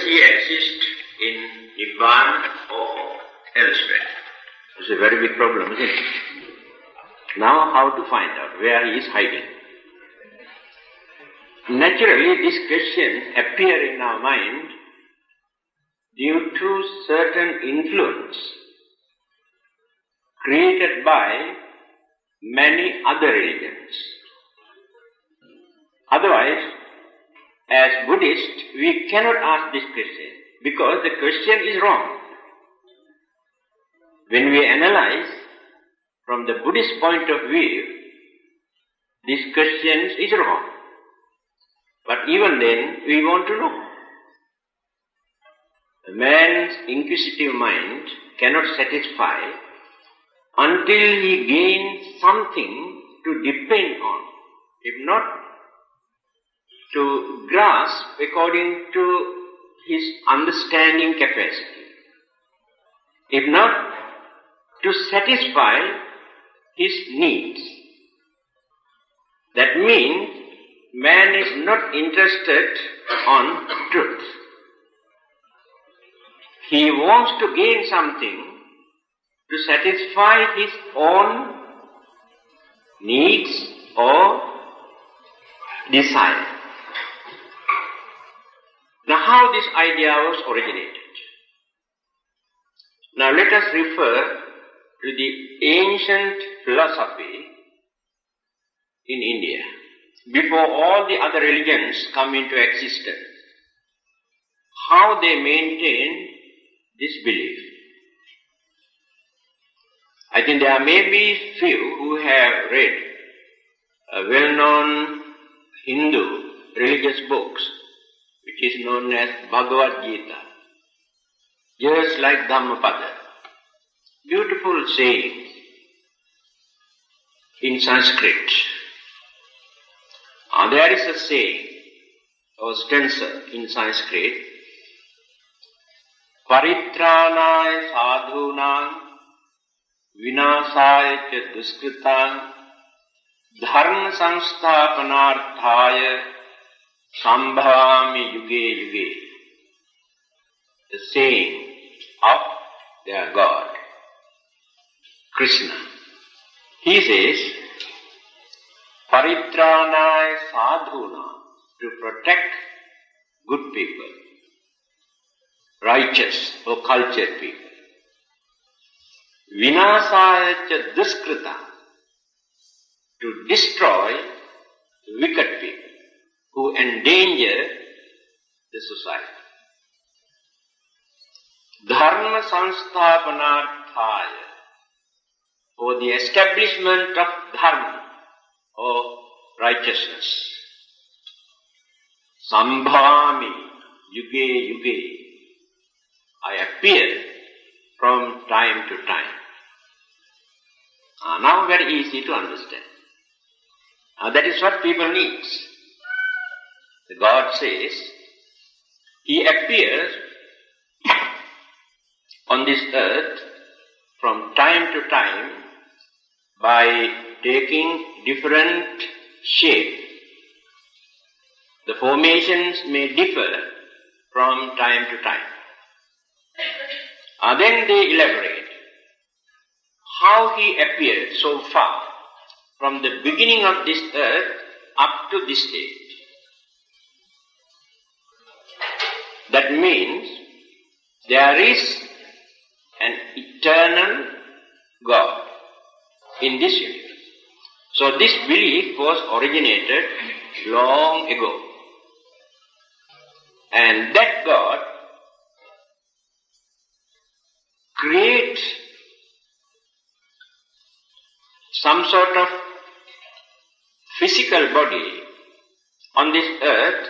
does he exist in Nibbāna or elsewhere? It's a very big problem, isn't it? Now how to find out where he is hiding? Naturally, this question appears in our mind due to certain influence created by many other religions. Otherwise, as Buddhists, we cannot ask this question because the question is wrong. When we analyze from the Buddhist point of view, this question is wrong. But even then, we want to know. A man's inquisitive mind cannot satisfy until he gains something to depend on, if not to grasp according to his understanding capacity, if not to satisfy his needs. That means man is not interested on truth. He wants to gain something to satisfy his own needs or desire. Now, how this idea was originated? Now, let us refer to the ancient philosophy in India, before all the other religions come into existence, how they maintain this belief. I think there may be few who have read well-known Hindu religious books, which is known as Bhagavad Gita, just like Dhammapada. Beautiful sayings in Sanskrit. There is a saying or stanza in Sanskrit, Paritranaya sadhunam vinasaya ca duskritam dharma samsthapanarthaya sambhavami yuge yuge. The saying of their God, Krishna. He says, Paritranaya sadhuna, to protect good people, righteous or cultured people. Vinasaya ca duskrita, to destroy wicked people who endanger the society. Dharma samsthapanarthaya, for the establishment of dharma or righteousness. Sambhavami yuge yuge, I appear from time to time. Now very easy to understand. That is what people need. The God says, He appears on this earth from time to time by taking different shape. The formations may differ from time to time. Then they elaborate how He appeared so far from the beginning of this earth up to this stage. That means there is an eternal God in this universe. So this belief was originated long ago. And that God creates some sort of physical body on this earth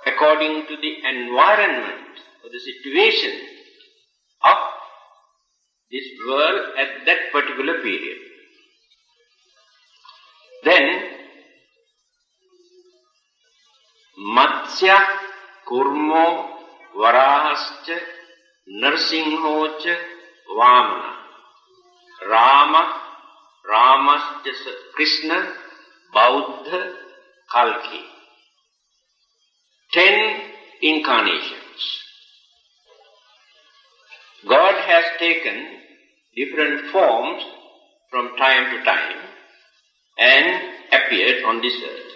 according to the environment or the situation of this world at that particular period. Then, Matsya, Kurmo, Varahascha, Narsinghocha, Vamana, Rama, Ramascha, Krishna, Buddha, Kalki. 10 incarnations. has taken different forms from time to time and appeared on this earth.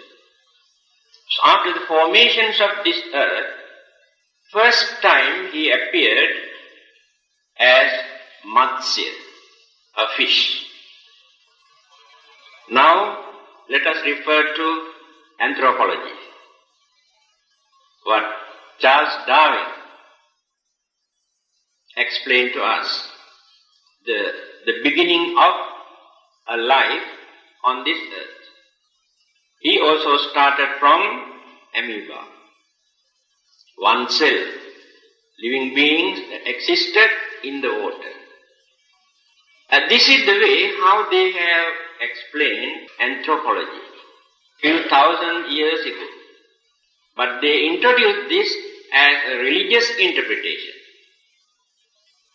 So after the formations of this earth, first time he appeared as Matsya, a fish. Now let us refer to anthropology. What Charles Darwin explained to us, the beginning of a life on this earth. He also started from amoeba, oneself, living beings that existed in the water. And this is the way how they have explained anthropology few thousand years ago. But they introduced this as a religious interpretation.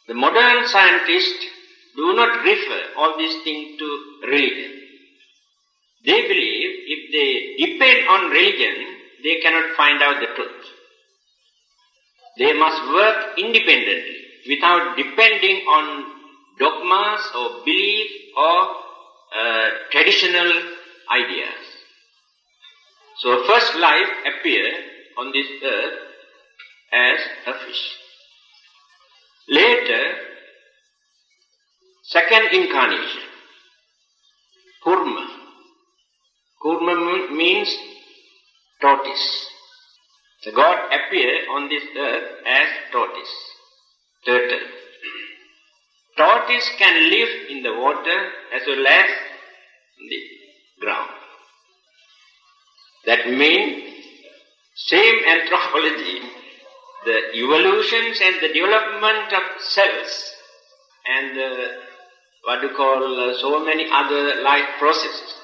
The modern scientists do not refer all these things to religion. They believe if they depend on religion, they cannot find out the truth. They must work independently without depending on dogmas or beliefs or traditional ideas. So first life appeared on this earth as a fish. Later, second incarnation, Kurma. Kurma means tortoise. So God appeared on this earth as tortoise, turtle. Tortoise can live in the water as well as in the ground. That means same anthropology, the evolutions and the development of cells and what you call so many other life processes.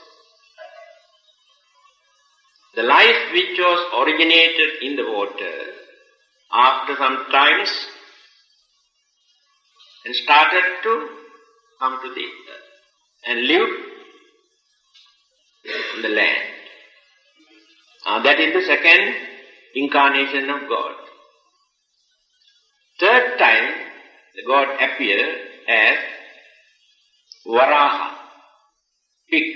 The life which was originated in the water after some times and started to come to the earth and live on the land. That is the second incarnation of God. Third time, the God appeared as Varaha, pig.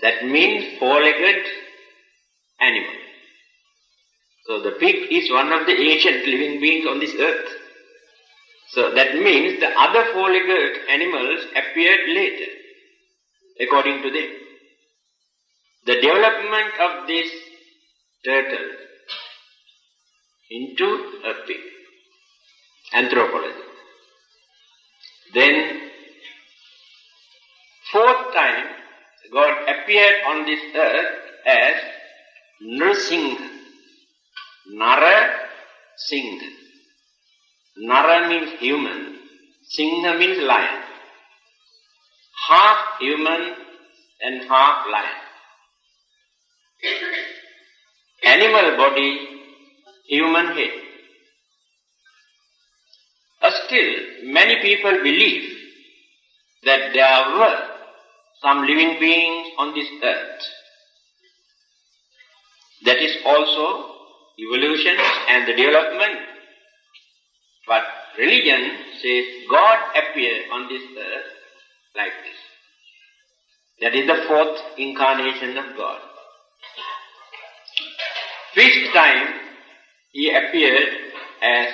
That means four-legged animal. So the pig is one of the ancient living beings on this earth. So that means the other four-legged animals appeared later, according to them. The development of this turtle into a pig, anthropology. Then, fourth time, God appeared on this earth as Nrsimha, Nara Singha. Nara means human, Singha means lion. Half human and half lion. Animal body, human head. Still, many people believe that there were some living beings on this earth. That is also evolution and the development. But religion says God appeared on this earth like this. That is the fourth incarnation of God. Fifth time, he appeared as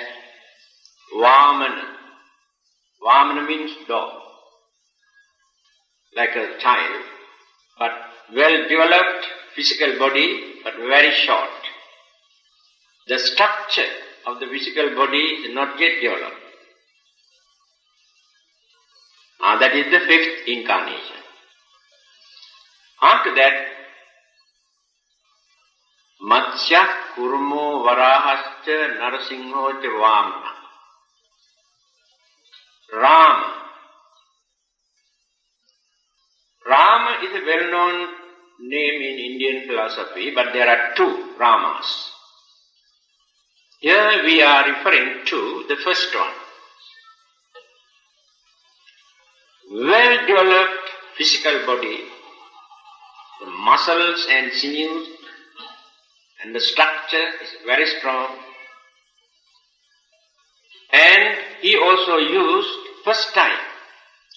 Vamana. Vamana means dog, like a child, but well-developed physical body, but very short. The structure of the physical body is not yet developed. That is the fifth incarnation. After that, Matsya, Kurmo, Varahascha, Narasimho, Vamana. Rama. Rama is a well-known name in Indian philosophy, but there are two Ramas. Here we are referring to the first one. Well-developed physical body, the muscles and sinews, and the structure is very strong. And he also used first time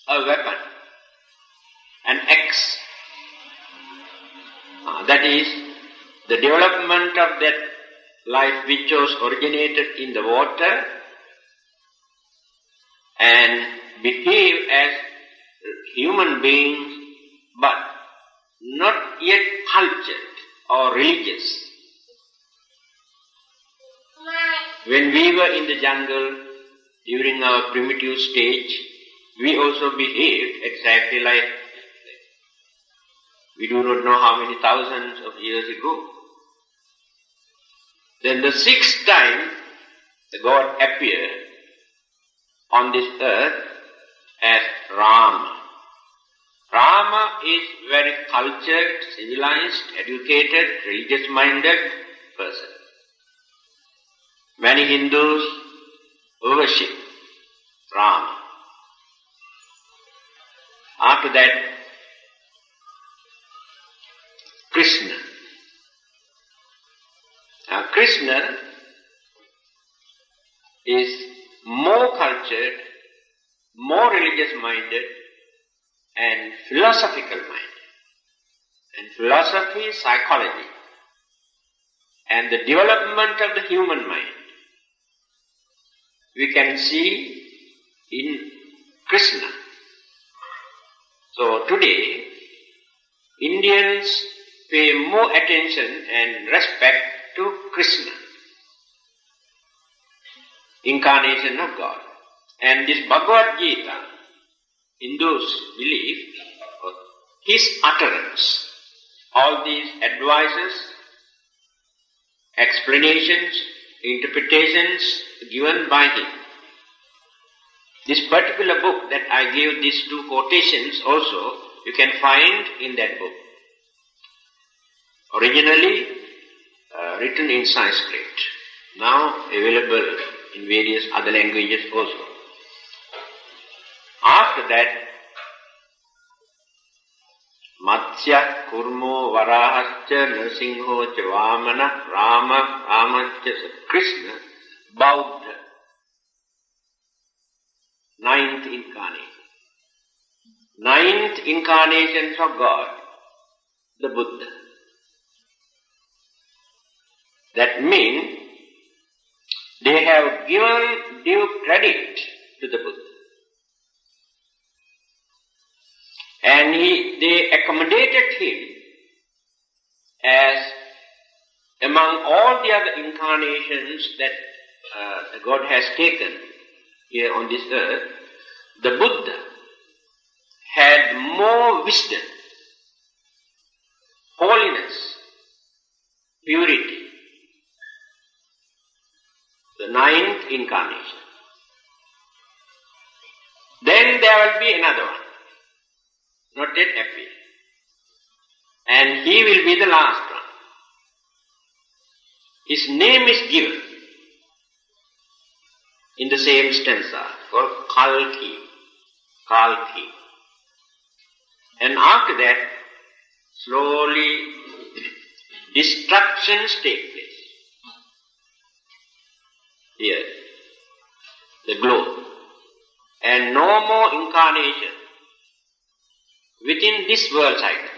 a weapon, an axe. That is the development of that life which was originated in the water and behave as human beings but not yet cultured or religious. When we were in the jungle during our primitive stage, we also behaved exactly like that. We do not know how many thousands of years ago. Then the sixth time, the God appeared on this earth as Rama. Rama is very cultured, civilized, educated, religious-minded person. Many Hindus worship Rama. After that, Krishna. Now Krishna is more cultured, more religious-minded and philosophical-minded. And philosophy is psychology and the development of the human mind. We can see in Krishna. So today, Indians pay more attention and respect to Krishna, incarnation of God. And this Bhagavad Gita, Hindus believe, his utterance, all these advices, explanations, interpretations given by him. This particular book that I gave these two quotations also, you can find in that book. Originally written in Sanskrit, now available in various other languages also. After that, Matsya, Kurmo, Varahascha, Nrsimho, Vamana, Rama, Ramaccha, Krishna, Buddha. Ninth incarnation. Ninth incarnations of God, the Buddha. That means they have given due credit to the Buddha. And they accommodated him as among all the other incarnations that God has taken here on this earth, the Buddha had more wisdom, holiness, purity. The ninth incarnation. Then there will be another one, not yet appear. And he will be the last one. His name is given in the same stanza called Kalki. Kalki. And after that, slowly destructions take place. Here, the globe. And no more incarnation within this world cycle.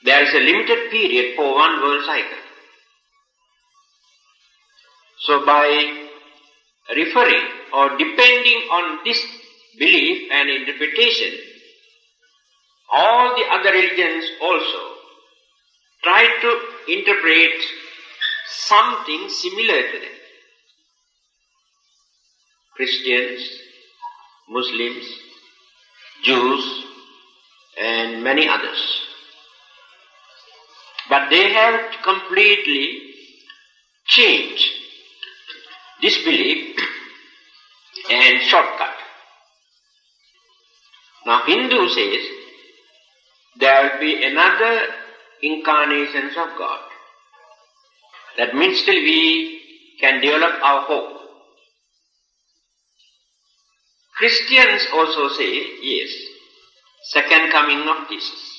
There is a limited period for one world cycle. So by referring or depending on this belief and interpretation, all the other religions also try to interpret something similar to them. Christians, Muslims, Jews, and many others. But they have completely changed this belief and shortcut. Now Hindu says there will be another incarnations of God. That means still we can develop our hope. Christians also say, yes, second coming of Jesus.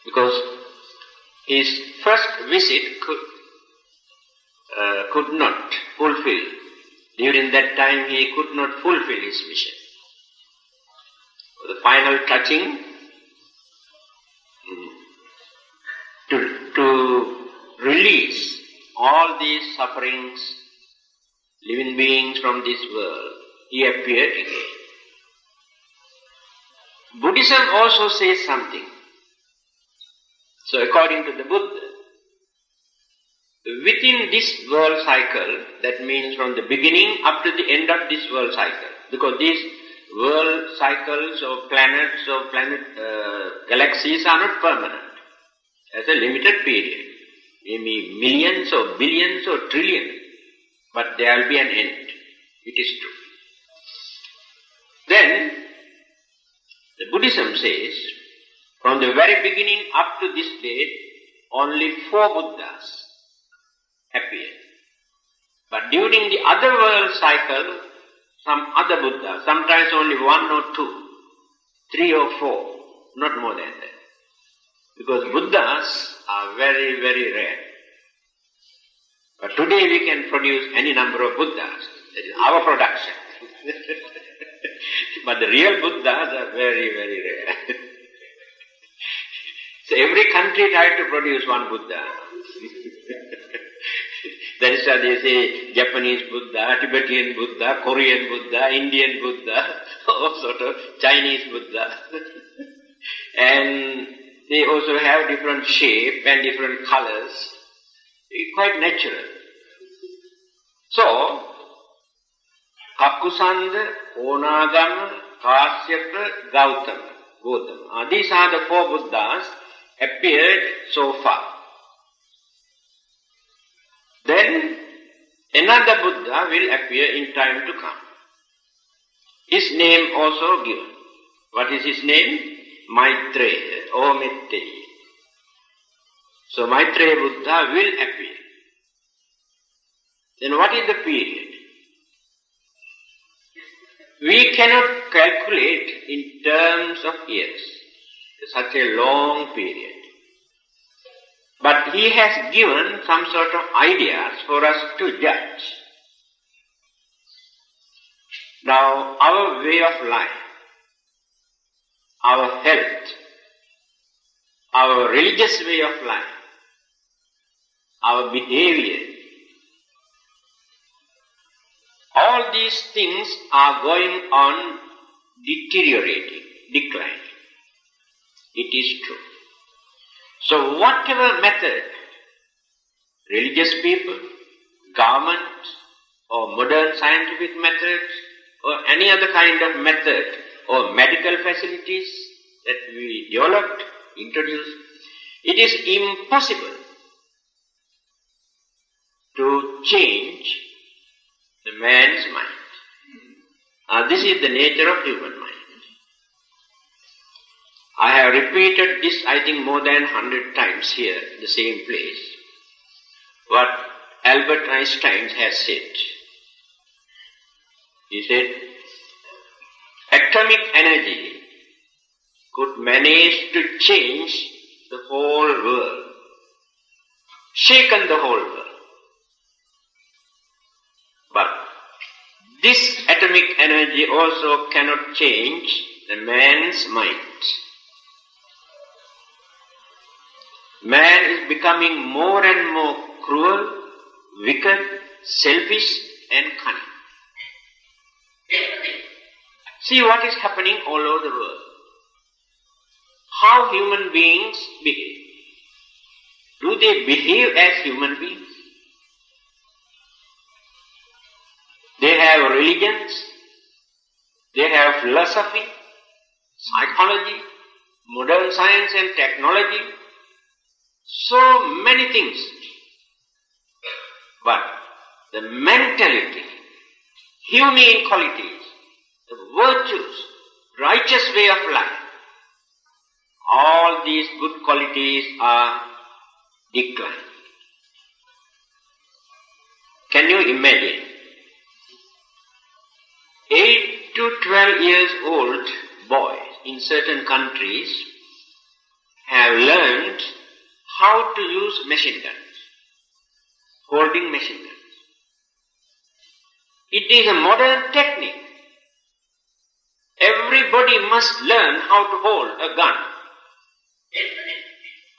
Because his first visit could not fulfill. During that time he could not fulfill his mission. The final touching to release all these sufferings, living beings from this world, he appeared again. Buddhism also says something. So according to the Buddha, within this world cycle, that means from the beginning up to the end of this world cycle, because these world cycles or planets or galaxies are not permanent. There's a limited period, maybe millions or billions or trillions, but there will be an end. It is true. Then, the Buddhism says, from the very beginning up to this date, only 4 Buddhas appeared. But during the other world cycle, some other Buddhas, sometimes only 1 or 2, 3 or 4, not more than that. Because Buddhas are very, very rare. But today we can produce any number of Buddhas. That is our production. But the real Buddhas are very, very rare. So every country tried to produce one Buddha. That is why they say Japanese Buddha, Tibetan Buddha, Korean Buddha, Indian Buddha, all sort of Chinese Buddha. And they also have different shape and different colors. It's quite natural. So, Kakusanda, Onagama, Kāsyapa, Gautama. These are the 4 Buddhas appeared so far. Then another Buddha will appear in time to come. His name also given. What is his name? Maitreya or Metteya. So Maitreya Buddha will appear. Then what is the period? We cannot calculate in terms of years. Such a long period. But he has given some sort of ideas for us to judge. Now, our way of life, our health, our religious way of life, our behavior, all these things are going on deteriorating, declining. It is true. So whatever method, religious people, government, or modern scientific methods, or any other kind of method, or medical facilities that we developed, introduced, it is impossible to change the man's mind. This is the nature of human mind. I have repeated this, I think, more than 100 times here, the same place, what Albert Einstein has said. He said, atomic energy could manage to change the whole world, shaken the whole world. But this atomic energy also cannot change the man's mind. Man is becoming more and more cruel, wicked, selfish and cunning. See what is happening all over the world. How human beings behave. Do they behave as human beings? They have religions, they have philosophy, psychology, modern science and technology, so many things. But the mentality, humane qualities, the virtues, righteous way of life, all these good qualities are declining. Can you imagine? 8 to 12 years old boys in certain countries have learned how to use machine guns holding machine guns. It is a modern technique. Everybody must learn how to hold a gun.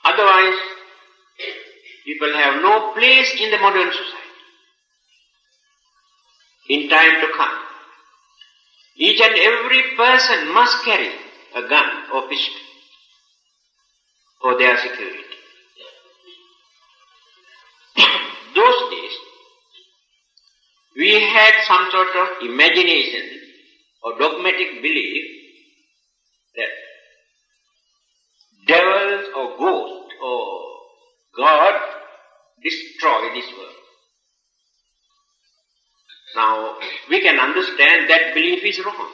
Otherwise, people have no place in the modern society. In time to come, each and every person must carry a gun or pistol for their security. Those days, we had some sort of imagination or dogmatic belief that devils or ghosts or God destroy this world. Now, we can understand that belief is wrong.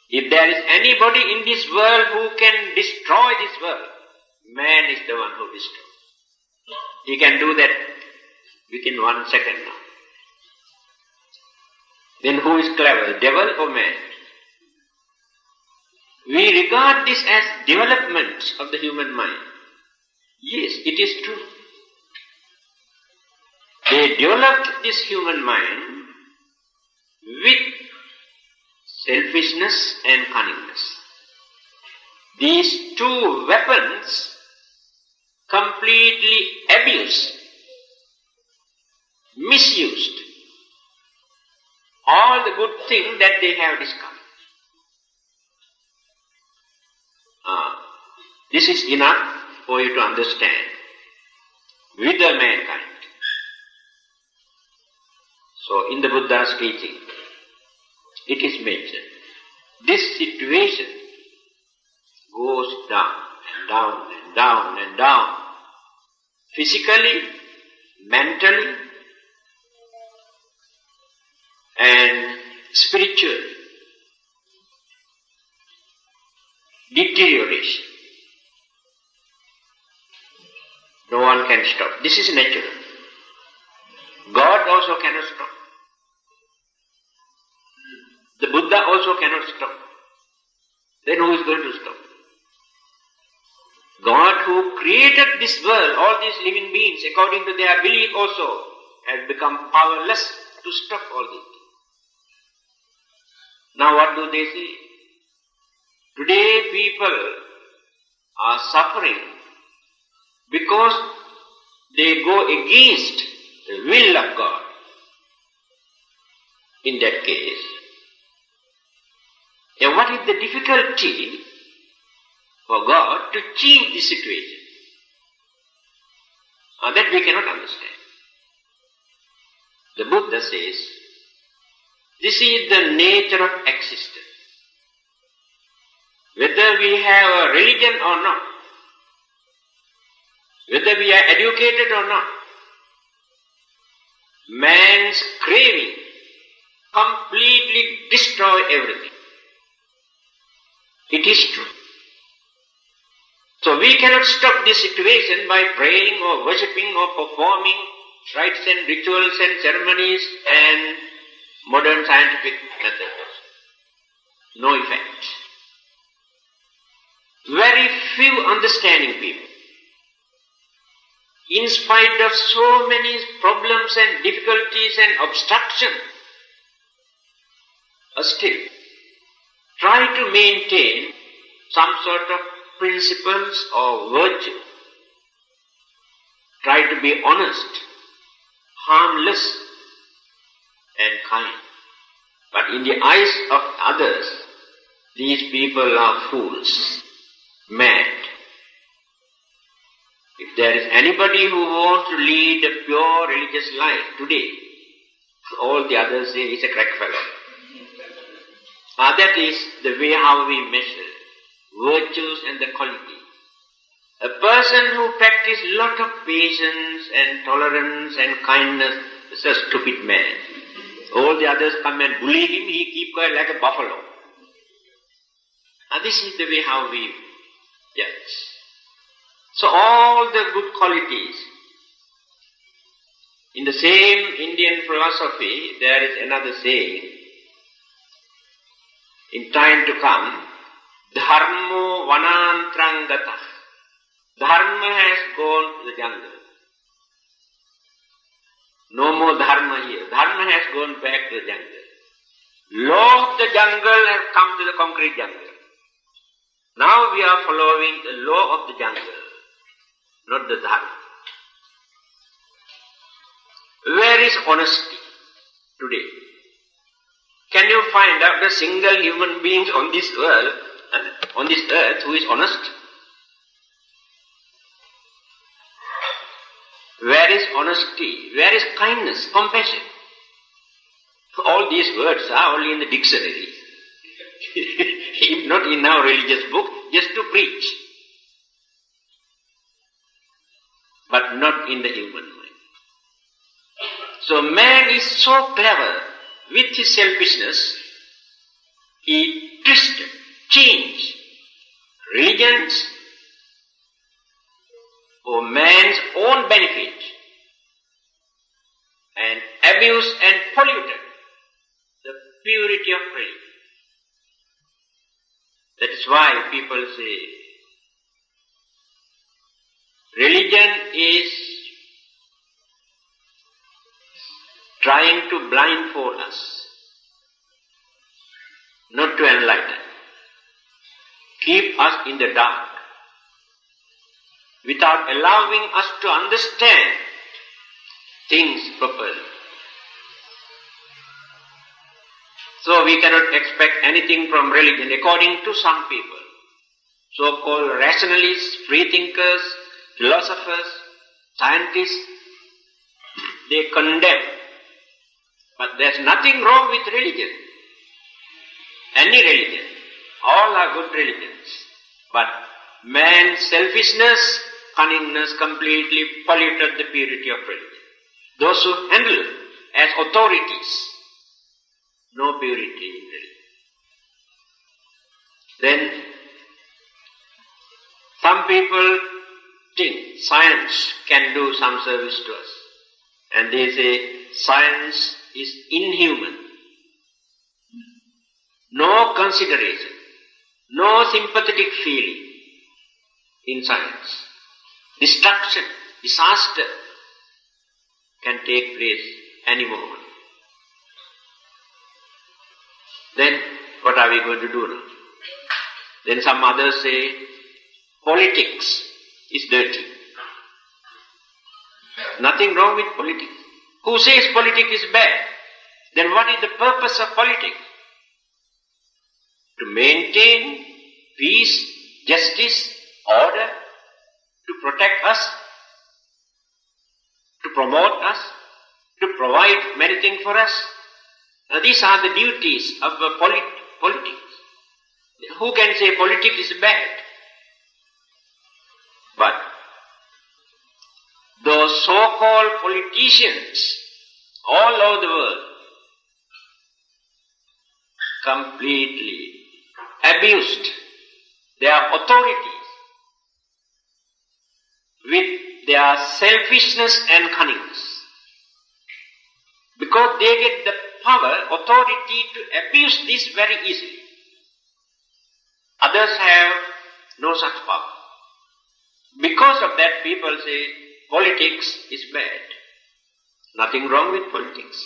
If there is anybody in this world who can destroy this world, man is the one who destroys. He can do that within 1 second now. Then who is clever, devil or man? We regard this as development of the human mind. Yes, it is true. They developed this human mind with selfishness and cunningness. These two weapons completely abused, misused all the good things that they have discovered. This is enough for you to understand with the mankind. So in the Buddha's teaching, it is mentioned, this situation goes down and down and down and down, physically, mentally, and spiritually. Deterioration. No one can stop. This is natural. God also cannot stop. The Buddha also cannot stop. Then who is going to stop? God who created this world, all these living beings, according to their belief also, has become powerless to stop all these things. Now what do they say? Today people are suffering because they go against the will of God. In that case, and what is the difficulty for God to change this situation? That we cannot understand. The Buddha says, this is the nature of existence. Whether we have a religion or not, whether we are educated or not, man's craving completely destroys everything. It is true. So we cannot stop this situation by praying or worshipping or performing rites and rituals and ceremonies and modern scientific methods. No effect. Very few understanding people, in spite of so many problems and difficulties and obstructions, still try to maintain some sort of principles or virtue. Try to be honest, harmless and kind. But in the eyes of others, these people are fools, mad. If there is anybody who wants to lead a pure religious life today, all the others say he's a crack fellow. That is the way how we measure virtues and the qualities. A person who practices lot of patience and tolerance and kindness is a stupid man. All the others come and bully him, he keep quiet like a buffalo. This is the way how we judge. So all the good qualities. In the same Indian philosophy, there is another saying, in time to come, dharmo vanantrangata. Dharma has gone to the jungle. No more dharma here. Dharma has gone back to the jungle. Law of the jungle has come to the concrete jungle. Now we are following the law of the jungle, not the dharma. Where is honesty today? Can you find out a single human being on this world, on this earth, who is honest? Where is honesty? Where is kindness, compassion? All these words are only in the dictionary. Not in our religious book, just to preach. But not in the human mind. So man is so clever with his selfishness, he twisted, changed religions for man's own benefit and abused and polluted the purity of religion. That is why people say religion is trying to blindfold us, not to enlighten, keep us in the dark, without allowing us to understand things properly. So we cannot expect anything from religion according to some people, so-called rationalists, freethinkers, philosophers, scientists. They condemn. But there's nothing wrong with religion. Any religion. All are good religions. But man's selfishness, cunningness completely polluted the purity of religion. Those who handle as authorities, no purity in religion. Then some people think science can do some service to us. And they say science is inhuman. No consideration, no sympathetic feeling in science. Destruction, disaster can take place any moment. Then what are we going to do now? Then some others say politics is dirty. Nothing wrong with politics. Who says politics is bad? Then what is the purpose of politics? To maintain peace, justice, order, to protect us, to promote us, to provide many things for us. Now these are the duties of politics. Who can say politics is bad? But those so-called politicians all over the world completely abused their authorities with their selfishness and cunningness. Because they get the power, authority to abuse this very easily. Others have no such power. Because of that, people say politics is bad. Nothing wrong with politics.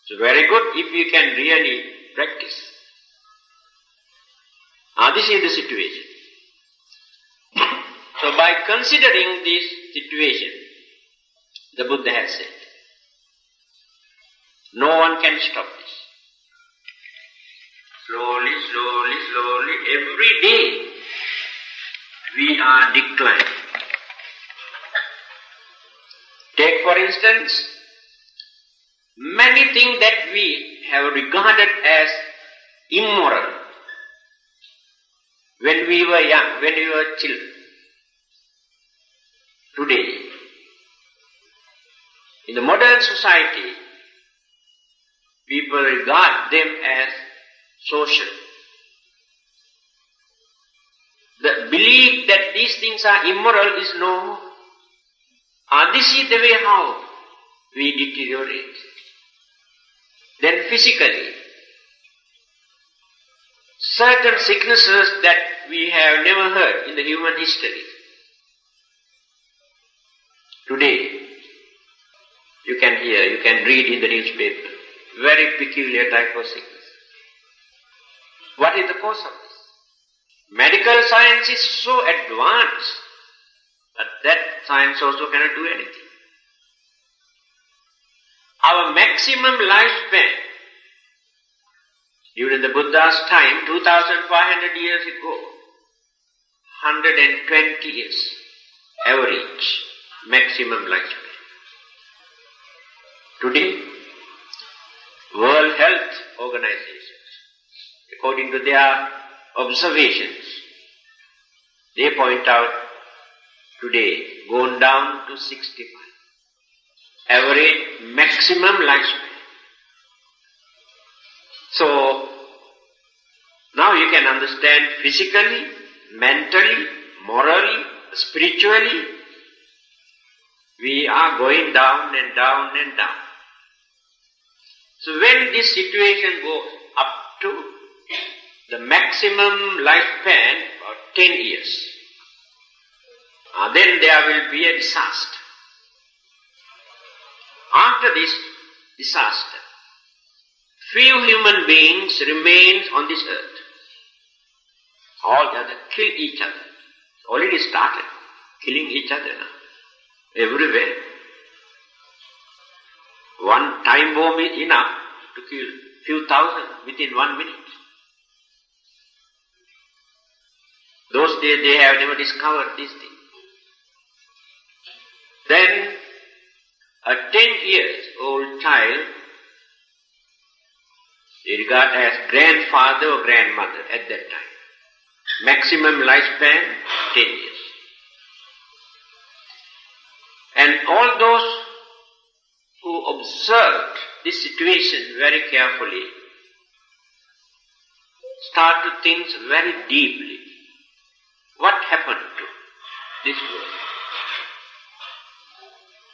So very good if you can really practice. This is the situation. So by considering this situation, the Buddha has said, no one can stop this. Slowly, slowly, slowly, every day we are declining. Take for instance, many things that we have regarded as immoral when we were young, when we were children. Today, in the modern society, people regard them as social. The belief that these things are immoral is no more. This is the way how we deteriorate. Then physically, certain sicknesses that we have never heard in the human history. Today, You can hear, you can read in the newspaper. Very peculiar type of sickness. What is the cause of this? Medical science is so advanced that that science also cannot do anything. Our maximum lifespan during the Buddha's time, 2500 years ago, 120 years, average maximum lifespan. Today, World Health Organization, according to their observations, they point out today gone down to 65. Average maximum lifespan. So, now you can understand physically, mentally, morally, spiritually, we are going down and down and down. So when this situation goes up to the maximum lifespan of 10 years, then there will be a disaster. After this disaster, few human beings remain on this earth. All the others kill each other. Already started killing each other now, everywhere. One time bomb is enough to kill few thousand within 1 minute. Those days they have never discovered this thing. Then a 10-year-old child they regard as grandfather or grandmother at that time. Maximum lifespan 10 years. And all those who observed this situation very carefully start to think very deeply. What happened to this world?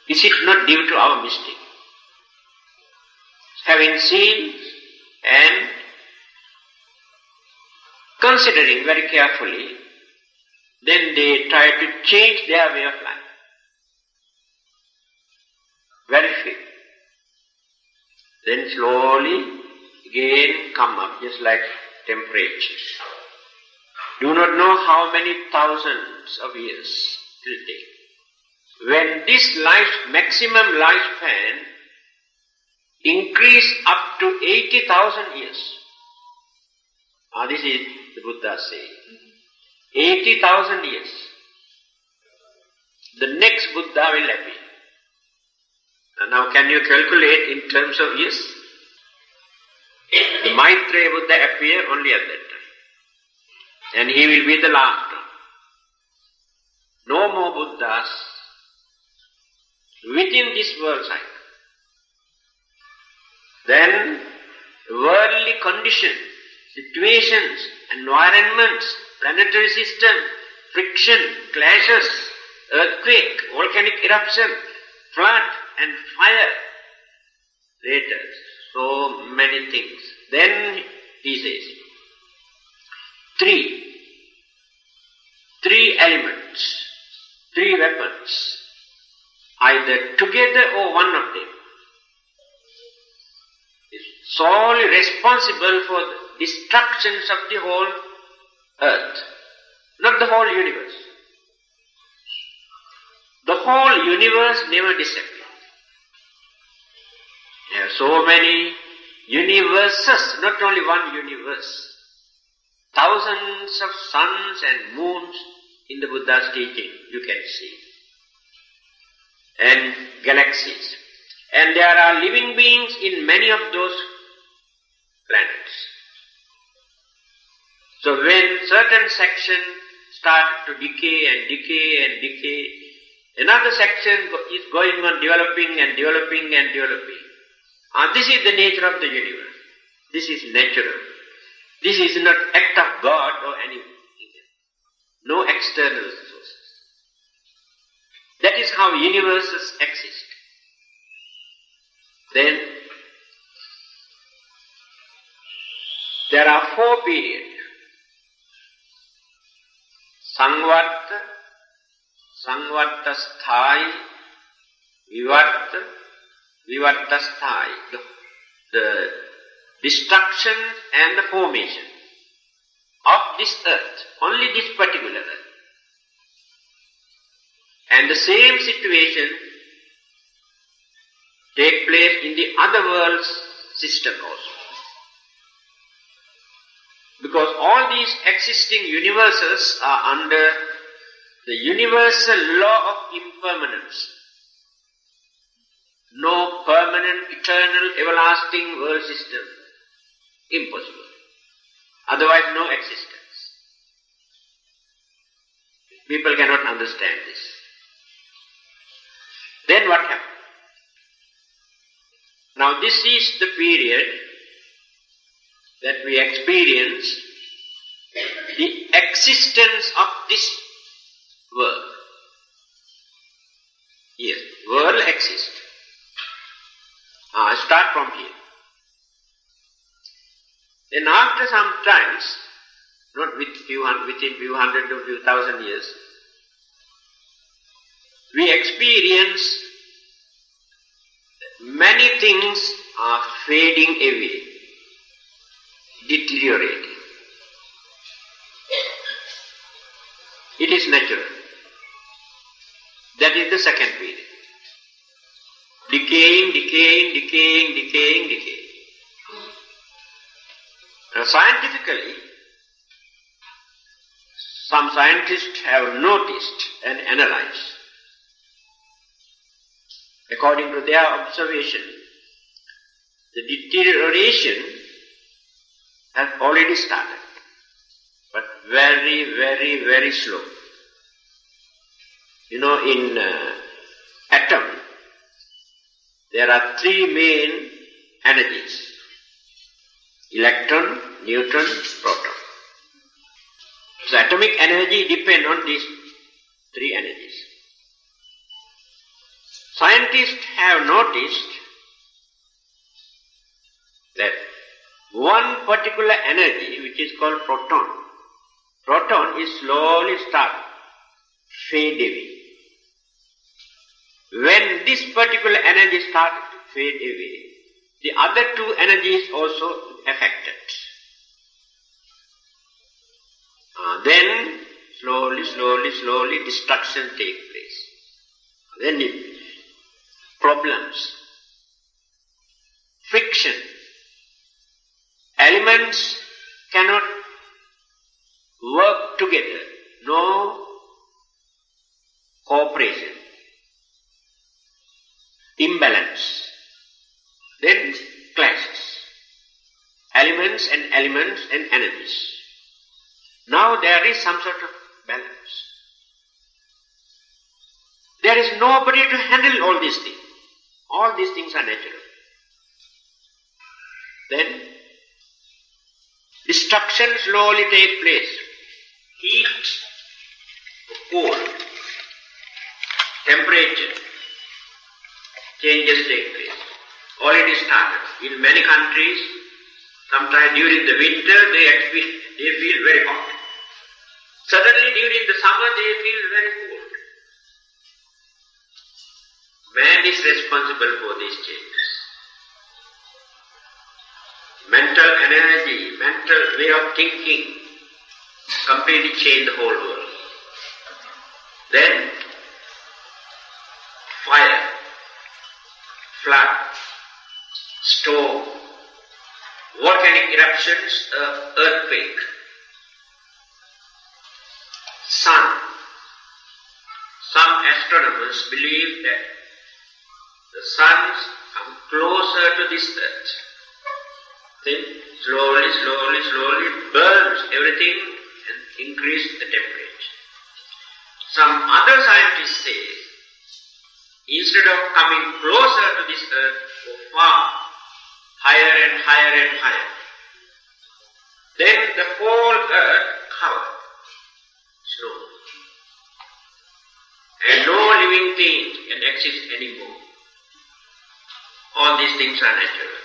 Is it not due to our mistake? Having seen and considering very carefully, then they try to change their way of life. Very few. Then slowly again come up, just like temperatures. Do not know how many thousands of years it will take. When this maximum lifespan increase up to 80,000 years, this is the Buddha saying, 80,000 years, the next Buddha will appear. And now can you calculate in terms of years? The Maitreya Buddha appear only at that time. And he will be the last one. No more Buddhas within this world cycle. Then worldly conditions, situations, environments, planetary system, friction, clashes, earthquake, volcanic eruption, flood and fire, later, so many things. Then he says, three elements, three weapons, either together or one of them, is solely responsible for the destructions of the whole earth, not the whole universe. The whole universe never disappears. There are so many universes, not only one universe. Thousands of suns and moons in the Buddha's teaching, you can see. And galaxies. And there are living beings in many of those planets. So when certain sections start to decay and decay and decay, another section is going on developing and developing and developing. This is the nature of the universe. This is natural. This is not act of God or anything. No external sources. That is how universes exist. Then there are 4 periods. Samvarta Sthāyi, Vivarta, vivartasthai, the destruction and the formation of this earth, only this particular earth. And the same situation take place in the other world's system also. Because all these existing universes are under the universal law of impermanence. No permanent, eternal, everlasting world system. Impossible. Otherwise no existence. People cannot understand this. Then what happens? Now this is the period that we experience the existence of this world. Yes, world exists. Start from here. Then after some times, not within few hundred or few thousand years, we experience many things are fading away, deteriorating. It is natural. That is the second period. Decaying. Now scientifically, some scientists have noticed and analyzed. According to their observation, the deterioration has already started, but very slow. You know, in atom, there are three main energies: electron, neutron, proton. So atomic energy depends on these three energies. Scientists have noticed that one particular energy, which is called proton is slowly start fade away. When this particular energy starts to fade away, the other two energies also affected. Then slowly destruction takes place. Then problems, friction, elements cannot work together, no cooperation, imbalance, then clashes, elements and energies. Now there is some sort of balance. There is nobody to handle all these things. All these things are natural. Then destruction slowly takes place. Heat, cold, temperature changes take place. Already started. In many countries, sometimes during the winter they feel very hot. Suddenly during the summer they feel very cold. Man is responsible for these changes. Mental energy, mental way of thinking completely change the whole world. Then fire, flood, storm, volcanic eruptions, earthquake, sun. Some astronomers believe that the sun comes closer to this earth. Then slowly burns everything and increases the temperature. Some other scientists say, instead of coming closer to this earth, go far, higher and higher. Then the whole earth covered, snow. And no living thing can exist anymore. All these things are natural.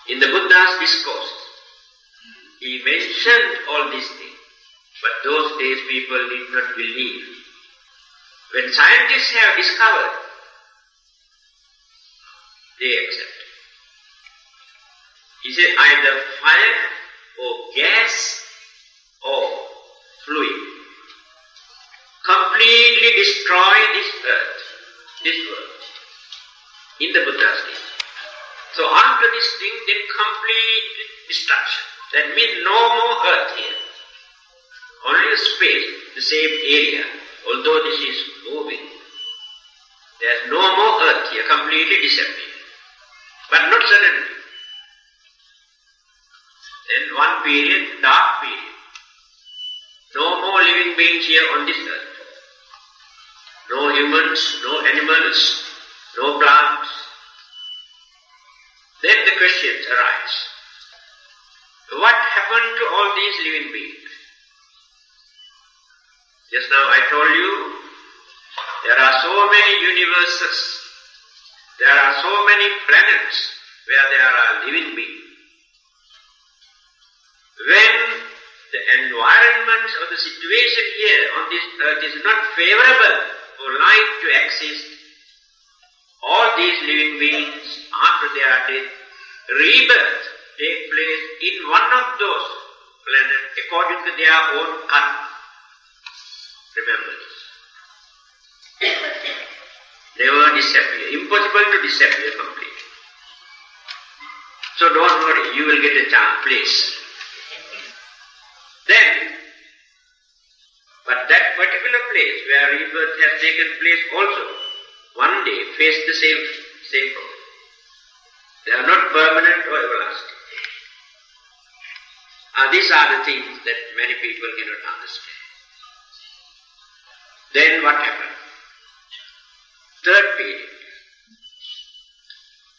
In the Buddha's discourse, he mentioned all these things, but those days people did not believe. When scientists have discovered they accept. He said either fire or gas or fluid. Completely destroy this earth, this world, in the Buddha's day. So after this thing, then complete destruction. That means no more earth here. Only space, the same area, although this is moving. There is no more earth here, completely disappear. But not suddenly. Then one period, dark period. No more living beings here on this earth. No humans, no animals, no plants. Then the questions arise. What happened to all these living beings? Just now I told you, there are so many universes, there are so many planets where there are living beings. When the environment or the situation here on this earth is not favorable for life to exist, all these living beings, after their death, rebirth take place in one of those planets according to their own karma. Remember this. Never disappear. Impossible to disappear completely. So don't worry, you will get a place. Then, but that particular place where rebirth has taken place also, one day face the same problem. They are not permanent or everlasting. These are the things that many people cannot understand. Then what happened? Third period.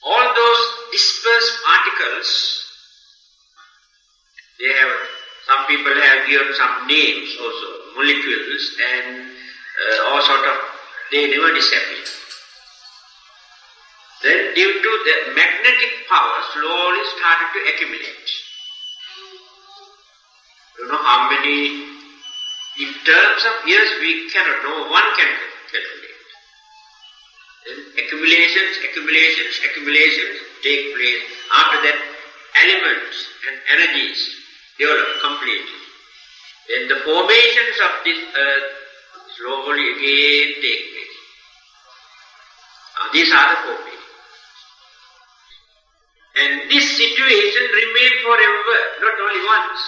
All those dispersed particles, they have, some people have given some names also, molecules and all sort of, they never disappear. Then due to the magnetic power slowly started to accumulate. You know how many, in terms of years we cannot know, one can calculate. Then accumulations take place. After that, elements and energies develop completely. Then the formations of this earth slowly again take place. These are the four periods. And this situation remains forever, not only once.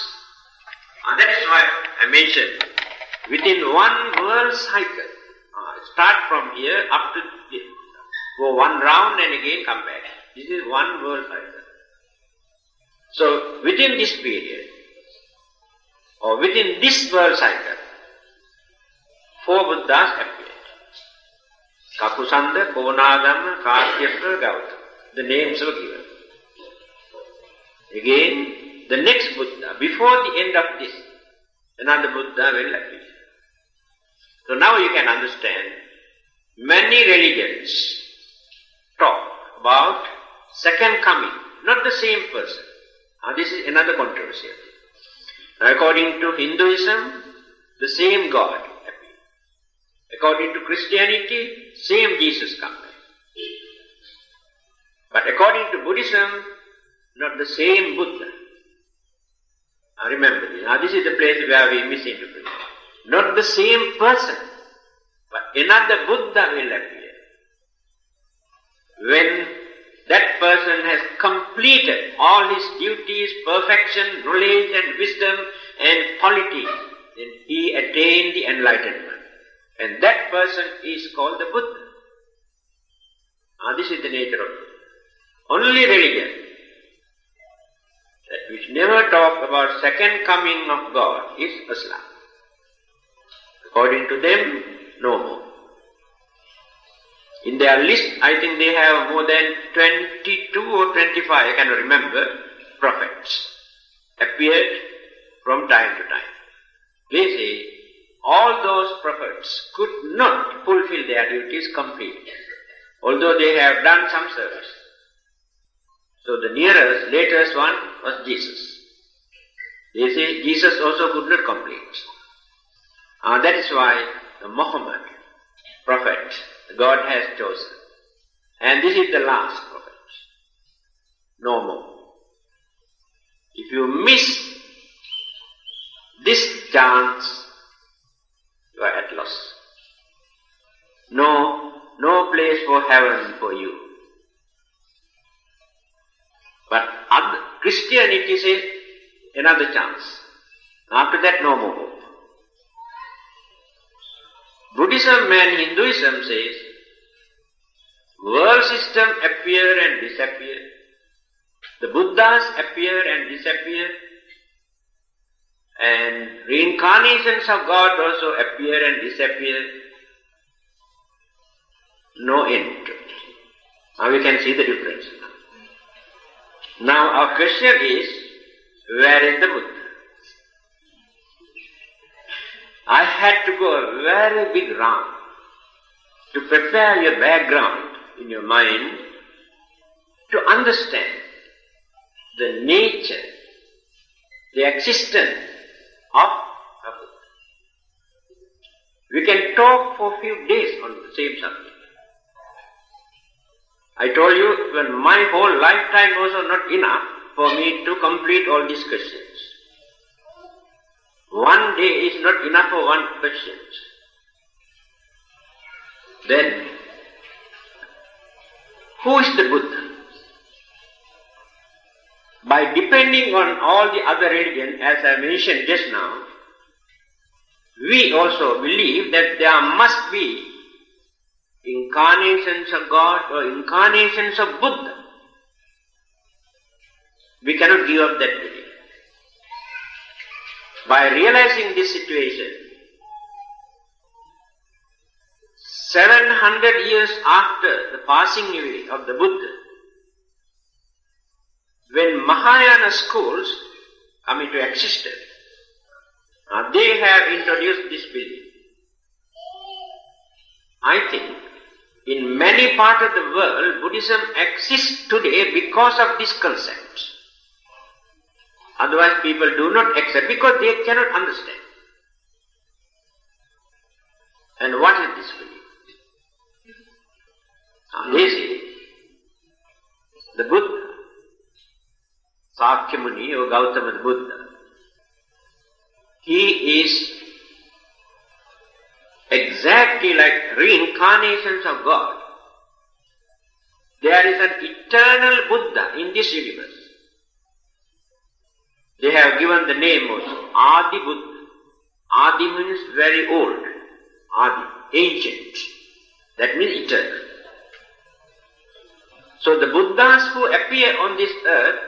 That is why I mentioned, within one world cycle, start from here up to this, go one round and again come back. This is one world cycle. So within this period, or within this world cycle, four Buddhas appeared. Kakusanda, Konagama, Kasyapa, Gautama. The names were given. Again, the next Buddha, before the end of this, another Buddha will appear. So now you can understand, many religions talk about second coming, not the same person. This is another controversy. According to Hinduism, the same God appeared. According to Christianity, same Jesus come back. But according to Buddhism, not the same Buddha. Remember this. This is the place where we misinterpret. Not the same person, but another Buddha will appear. When that person has completed all his duties, perfection, knowledge and wisdom and polity, then he attained the enlightenment. And that person is called the Buddha. This is the nature of it. Only religion that which never talk about second coming of God is Islam. According to them, no more. In their list, I think they have more than 22 or 25, I cannot remember, prophets appeared from time to time. They say all those prophets could not fulfill their duties completely, although they have done some service. So the nearest, latest one was Jesus. They say Jesus also could not complete. That is why the Muhammad, prophet, God has chosen. And this is the last prophet. no more. If you miss this chance, you are at loss. No place for heaven for you. But Christianity says another chance. After that, no more hope. Buddhism and Hinduism says world system appear and disappear. The Buddhas appear and disappear. And reincarnations of God also appear and disappear. No end. Now we can see the difference. Now our question is, where is the Buddha? I had to go a very big round to prepare your background in your mind to understand the nature, the existence of a Buddha. We can talk for a few days on the same subject. I told you, when my whole lifetime was not enough for me to complete all these questions. One day is not enough for one question. Then, who is the Buddha? By depending on all the other religions, as I mentioned just now, we also believe that there must be incarnations of God or incarnations of Buddha. We cannot give up that belief. By realizing this situation, 700 years after the passing away of the Buddha, when Mahayana schools come into existence, they have introduced this belief. I think in many parts of the world, Buddhism exists today because of this concept. Otherwise people do not accept because they cannot understand. And what is this belief? They say, the Buddha, Sakya Muni or Gautama the Buddha, he is exactly like reincarnations of God. There is an eternal Buddha in this universe. They have given the name also, Adi Buddha. Adi means very old. Adi, ancient. That means eternal. So the Buddhas who appear on this earth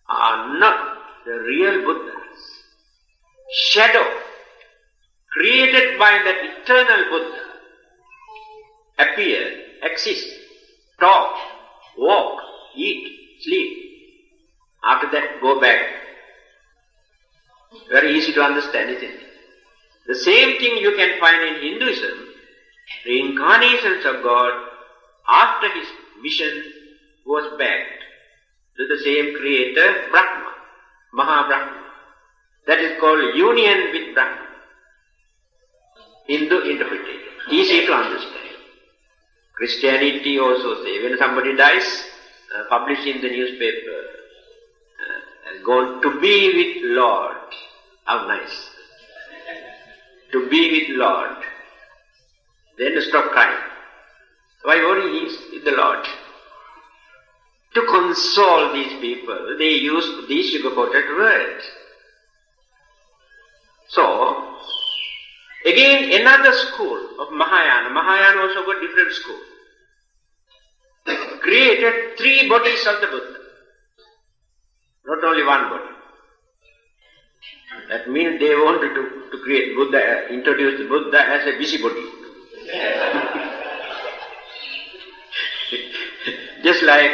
are not the real Buddhas. Shadow created by that eternal Buddha appear, exist, talk, walk, eat, sleep. After that, go back. Very easy to understand, isn't it? The same thing you can find in Hinduism. Reincarnations of God, after his mission, goes back to the same creator, Brahma, Maha-Brahma. That is called union with Brahma. Hindu interpretation. Easy to understand. Christianity also say, when somebody dies, published in the newspaper, gone to be with Lord. How nice. To be with Lord. Then stop crying. Why worry? He is with the Lord. To console these people, they use these sugar-coated words. So, again another school of Mahayana. Mahayana also got different school. Created 3 bodies of the Buddha. Not only one body. That means they wanted to create Buddha, introduce the Buddha as a busybody. Just like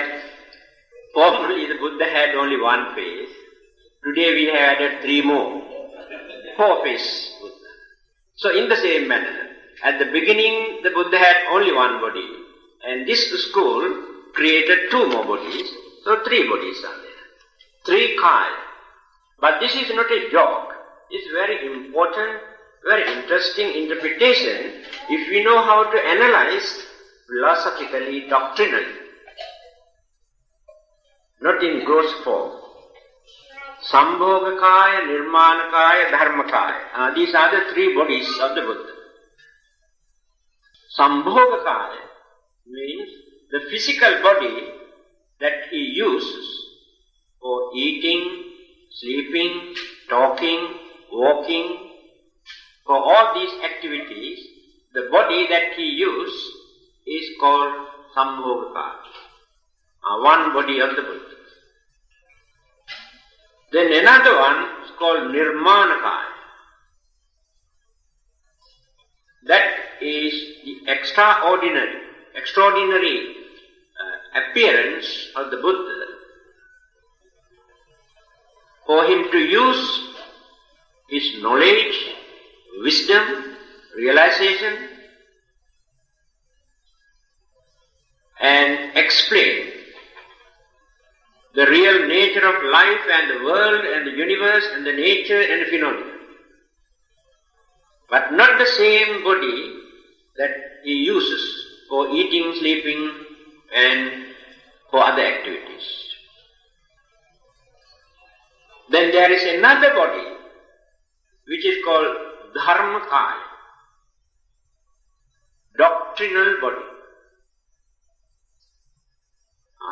formerly the Buddha had only one face, today we have added 3 more. 4-face Buddha. So in the same manner, at the beginning the Buddha had only one body, and this school created 2 more bodies, so 3 bodies are there. 3 kinds. But this is not a joke. It's very important, very interesting interpretation if we know how to analyze philosophically, doctrinally. not in gross form. Sambhogakaya, Nibbānakaya, Dharmakaya. These are the three bodies of the Buddha. Sambhogakaya means the physical body that he uses for eating, sleeping, talking, walking, for all these activities. The body that he uses is called Sambhogakaya, one body of the Buddha. Then another one is called Nibbānakaya. That is the extraordinary appearance of the Buddha for him to use his knowledge, wisdom, realization and explain the real nature of life and the world and the universe and the nature and the phenomena. But not the same body that he uses for eating, sleeping and for other activities. Then there is another body which is called Dharmakaya, doctrinal body.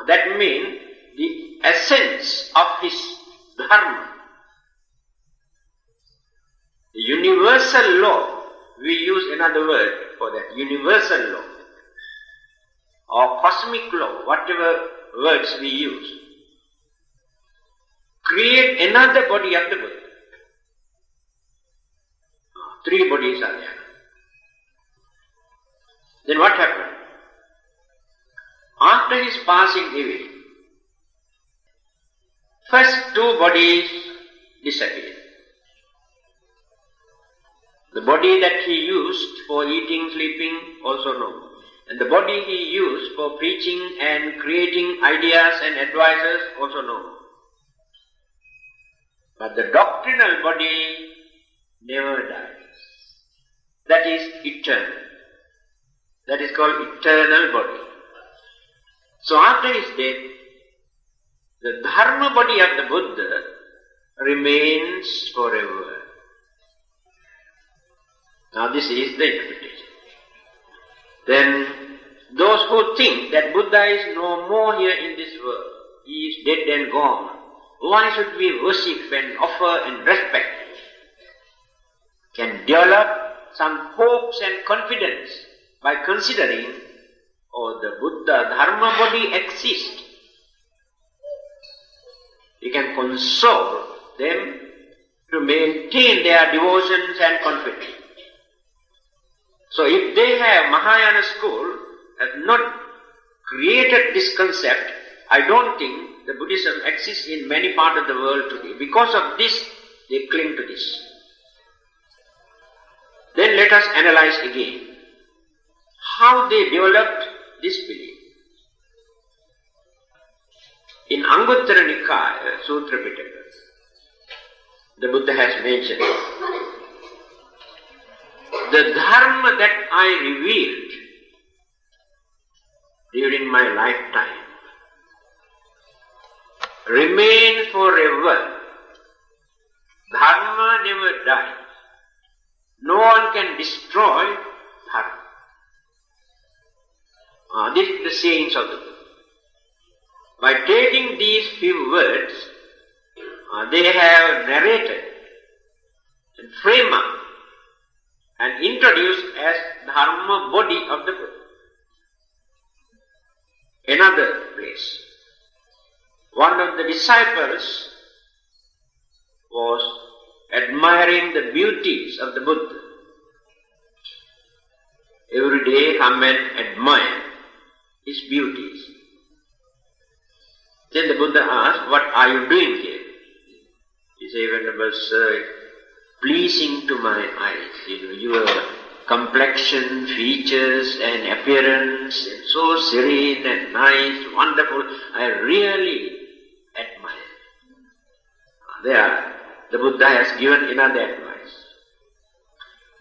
That means the essence of his dharma, the universal law, we use another word for that, universal law or cosmic law, whatever words we use, create another body of the Buddha. Three bodies are there. Then what happened? After his passing away, first two bodies disappeared. The body that he used for eating, sleeping, also no. And the body he used for preaching and creating ideas and advices, also no. But the doctrinal body never dies. That is eternal. That is called eternal body. So after his death, the dharma body of the Buddha remains forever. Now this is the interpretation. Then those who think that Buddha is no more here in this world, he is dead and gone, why should we worship and offer and respect? Can develop some hopes and confidence by considering, oh, the Buddha dharma body exists. You can console them to maintain their devotions and confidence. So if they have Mahayana school, have not created this concept, I don't think the Buddhism exists in many parts of the world today. Because of this, they cling to this. Then let us analyze again how they developed this belief. In Anguttara Nikaya, Sutra Pitaka, the Buddha has mentioned the dharma that I revealed during my lifetime remain forever. Dharma never dies. No one can destroy dharma. This is the sayings of the Buddha. By taking these few words, they have narrated and framed up and introduced as dharma body of the Buddha. Another place. One of the disciples was admiring the beauties of the Buddha. Every day come and admire his beauties. Then the Buddha asked, what are you doing here? He said, Venerable Sir, pleasing to my eyes, your complexion, features and appearance, and so serene and nice, wonderful, I really admire. There, the Buddha has given another advice.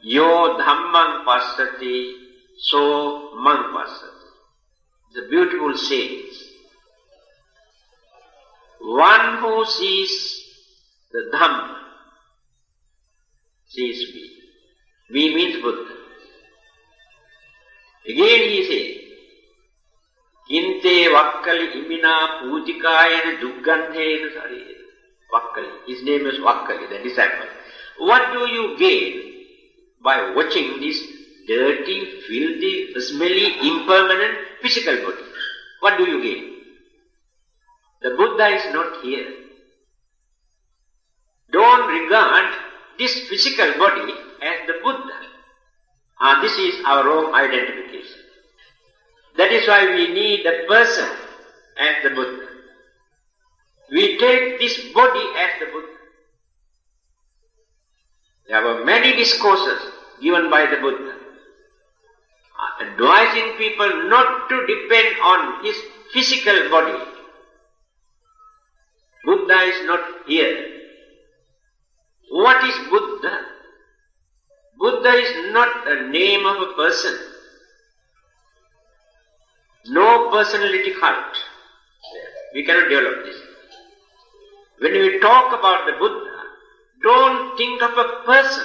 Yo dhammang passati, so mang passati. The beautiful sayings. One who sees the Dhamma sees me. Me means Buddha. Again he says, Kinte Vakkali imina putikayana duggandhena sarira. Vakkali. His name is Vakkali, the disciple. What do you gain by watching this dirty, filthy, smelly, impermanent physical body? What do you gain? The Buddha is not here. Don't regard this physical body as the Buddha. This is our wrong identification. That is why we need a person as the Buddha. We take this body as the Buddha. There were many discourses given by the Buddha, advising people not to depend on his physical body. Buddha is not here. What is Buddha? Buddha is not a name of a person. No personality cult. We cannot develop this. When we talk about the Buddha, don't think of a person.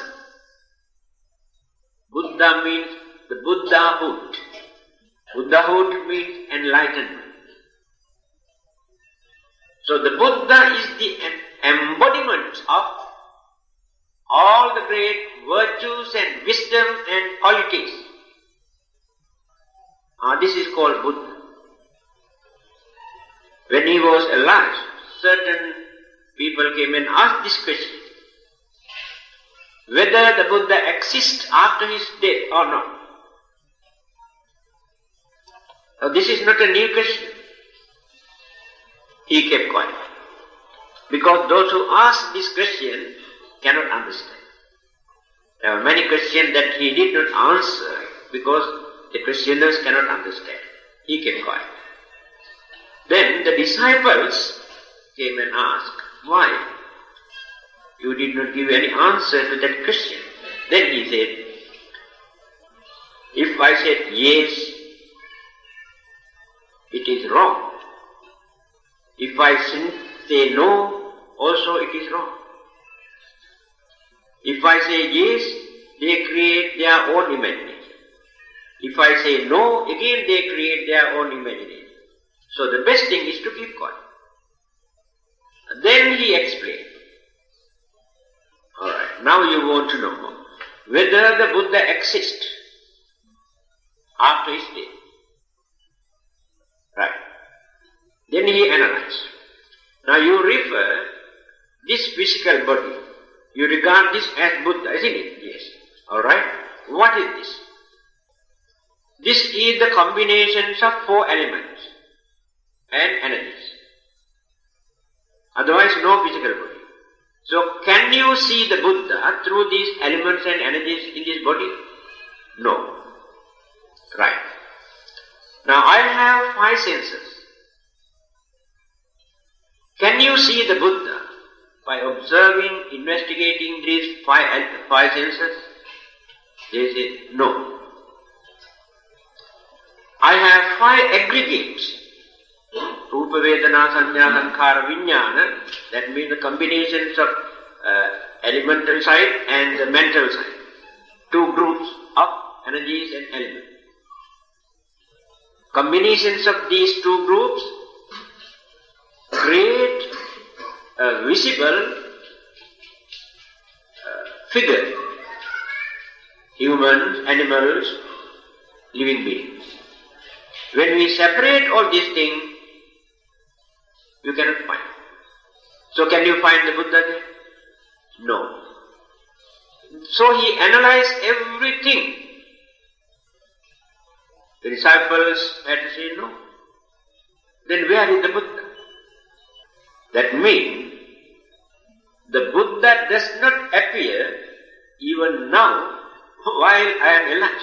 Buddha means the Buddhahood. Buddhahood means enlightenment. So the Buddha is the embodiment of all the great virtues and wisdom and qualities. This is called Buddha. When he was alive, certain people came and asked this question, whether the Buddha exists after his death or not. Now this is not a new question. He kept quiet. Because those who ask this question cannot understand. There are many questions that he did not answer because the questioners cannot understand. He kept quiet. Then the disciples came and asked, why? You did not give any answer to that question. Then he said, if I said yes, it is wrong. If I say no, also it is wrong. If I say yes, they create their own imagination. If I say no, again they create their own imagination. So the best thing is to keep quiet. Then he explained. Alright, now you want to know whether the Buddha exists after his death. Right. Then he analyzed. Now you refer this physical body, you regard this as Buddha, isn't it? Yes. Alright. What is this? This is the combinations of four elements and energies. Otherwise no physical body. So can you see the Buddha through these elements and energies in this body? No. Right. Now I have five senses. Can you see the Buddha by observing, investigating these five senses? They say, no. I have five aggregates. Rupa, Vedana, Sanya, Sankhara, Vijnana. That means the combinations of elemental side and the mental side. Two groups of energies and elements. Combinations of these two groups create a visible figure. Humans, animals, living beings. When we separate all these things, you cannot find. So can you find the Buddha there? No. So he analyzed everything. The disciples had to say no. Then where is the Buddha? That means the Buddha does not appear even now while I am alive.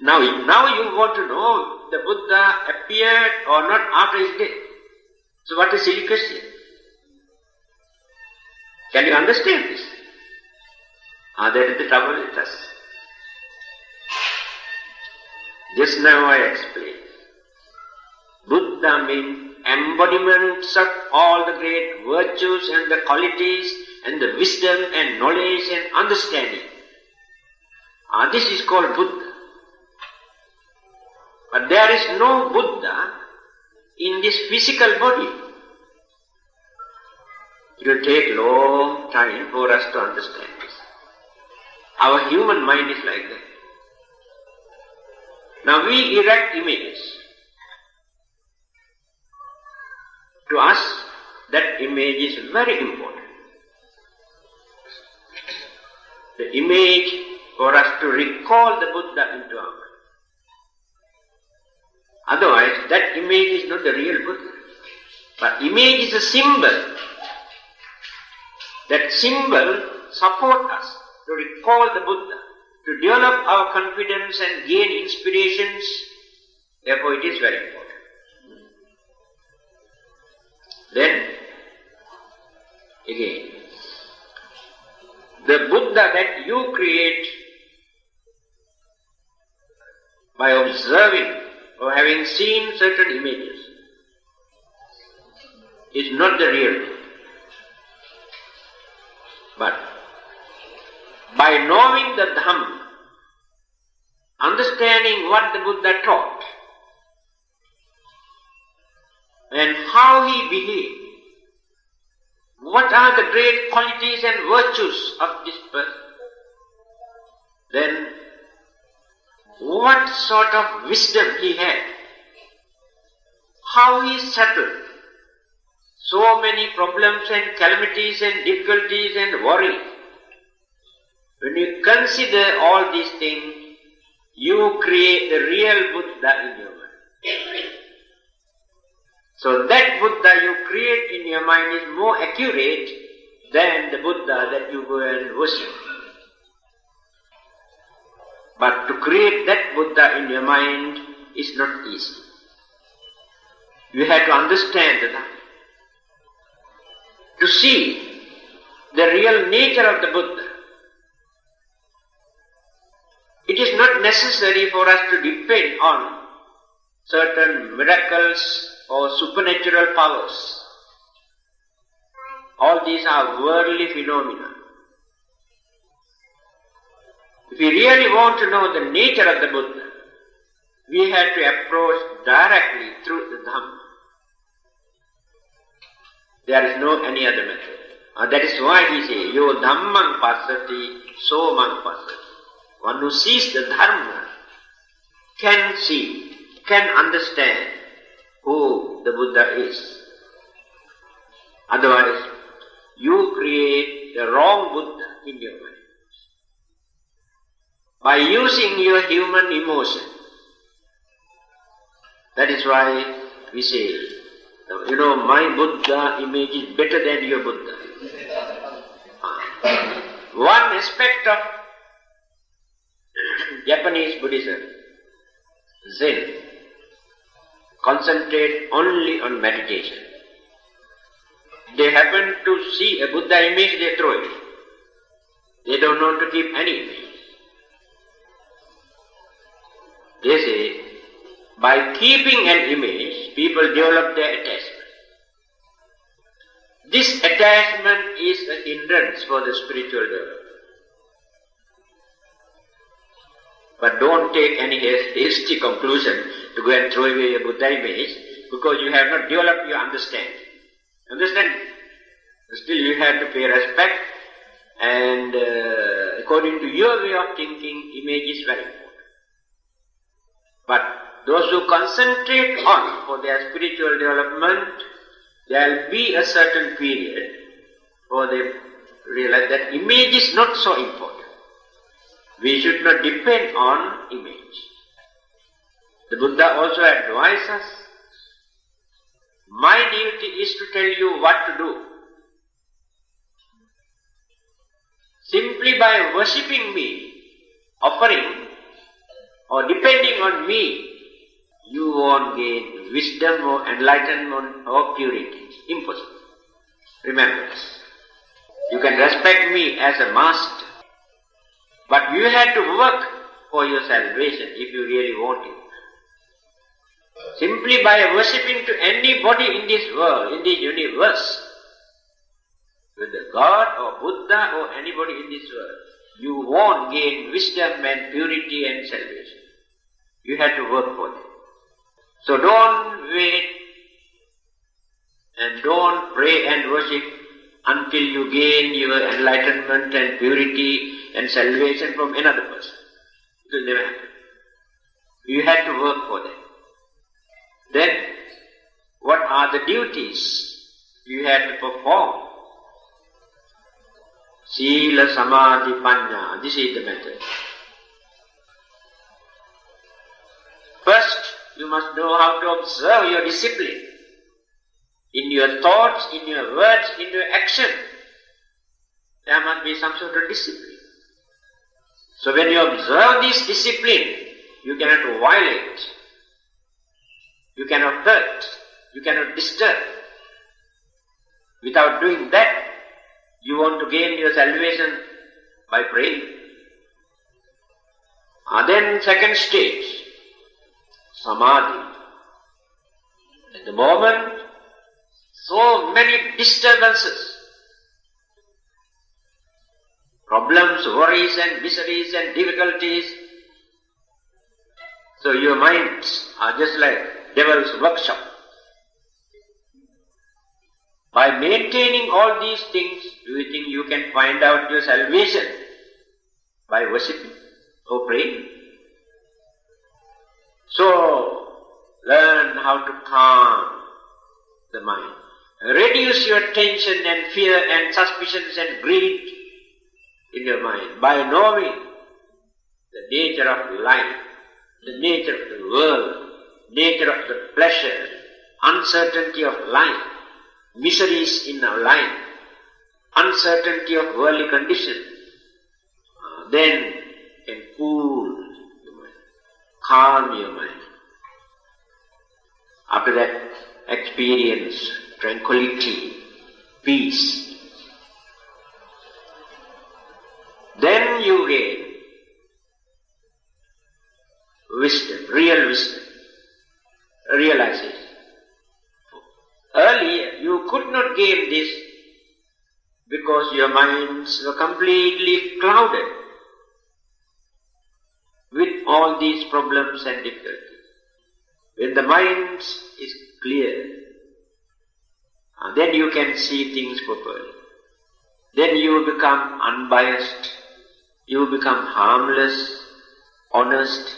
Now you want to know the Buddha appeared or not after his death. So what is silly question? Can you understand this? That is the trouble with us. Just now I explained. Buddha means embodiments of all the great virtues and the qualities and the wisdom and knowledge and understanding. This is called Buddha. But there is no Buddha in this physical body. It will take long time for us to understand this. Our human mind is like that. Now we erect images. To us, that image is very important. The image for us to recall the Buddha into our mind. Otherwise, that image is not the real Buddha. But image is a symbol. That symbol supports us to recall the Buddha, to develop our confidence and gain inspirations. Therefore, it is very important. Then, again, the Buddha that you create by observing or having seen certain images is not the real Buddha. But by knowing the Dhamma, understanding what the Buddha taught, and how he behaved, what are the great qualities and virtues of this person, then what sort of wisdom he had, how he settled so many problems and calamities and difficulties and worries. When you consider all these things, you create the real Buddha in your mind. So that Buddha you create in your mind is more accurate than the Buddha that you go and worship. But to create that Buddha in your mind is not easy. You have to understand the Dhamma. To see the real nature of the Buddha. It is not necessary for us to depend on certain miracles or supernatural powers. All these are worldly phenomena. If we really want to know the nature of the Buddha, we have to approach directly through the Dhamma. There is no any other method. That is why he says, Yo Dhammang Passati, So Mang Passati. One who sees the Dharma can see, can understand who the Buddha is. Otherwise, you create the wrong Buddha in your mind. By using your human emotion. That is why we say, my Buddha image is better than your Buddha. One aspect of Japanese Buddhism, Zen, concentrate only on meditation. They happen to see a Buddha image, they throw it. They don't want to keep any image. They say, by keeping an image, people develop their attachment. This attachment is a hindrance for the spiritual development. But don't take any hasty conclusion to go and throw away your Buddha image because you have not developed your understanding. Understand? Still you have to pay respect and according to your way of thinking, image is very important. But those who concentrate on for their spiritual development, there will be a certain period for they realize that image is not so important. We should not depend on image. The Buddha also advised us, my duty is to tell you what to do. Simply by worshipping me, offering or depending on me, you won't gain wisdom or enlightenment or purity. Impossible. Remember this. You can respect me as a master, but you have to work for your salvation if you really want it. Simply by worshipping to anybody in this world, in this universe, whether God or Buddha or anybody in this world, you won't gain wisdom and purity and salvation. You have to work for them. So don't wait and don't pray and worship until you gain your enlightenment and purity and salvation from another person. It will never happen. You have to work for them. Then, what are the duties you have to perform? Sila, Samadhi, Panya. This is the method. First, you must know how to observe your discipline. In your thoughts, in your words, in your action. There must be some sort of discipline. So when you observe this discipline, you cannot violate. You cannot hurt. You cannot disturb. Without doing that, you want to gain your salvation by praying. Then second stage, Samadhi. At the moment, so many disturbances, problems, worries and miseries and difficulties. So your minds are just like devil's workshop. By maintaining all these things, do you think you can find out your salvation by worshipping or praying? So, learn how to calm the mind. Reduce your tension and fear and suspicions and greed in your mind by knowing the nature of life, the nature of the world, nature of the pleasure, uncertainty of life, miseries in our life, uncertainty of worldly conditions. Then can cool your mind, calm your mind. After that, experience tranquility, peace. Then you gain wisdom, realization. Earlier, you could not gain this because your minds were completely clouded with all these problems and difficulties. When the mind is clear, then you can see things properly. Then you become unbiased, you become harmless, honest,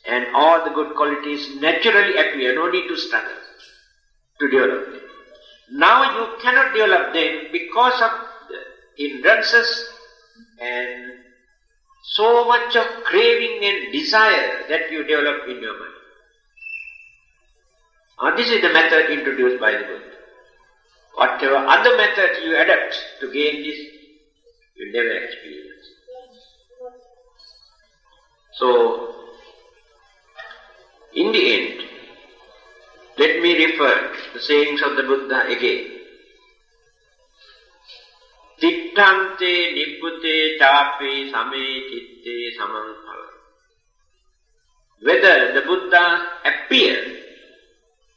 and all the good qualities naturally appear, no need to struggle to develop them. Now you cannot develop them because of the hindrances and so much of craving and desire that you develop in your mind. This is the method introduced by the Buddha. Whatever other method you adapt to gain this, you never experience. So, in the end, let me refer the sayings of the Buddha again. Tittante nibbute chape same titte samang phala. Whether the Buddha appeared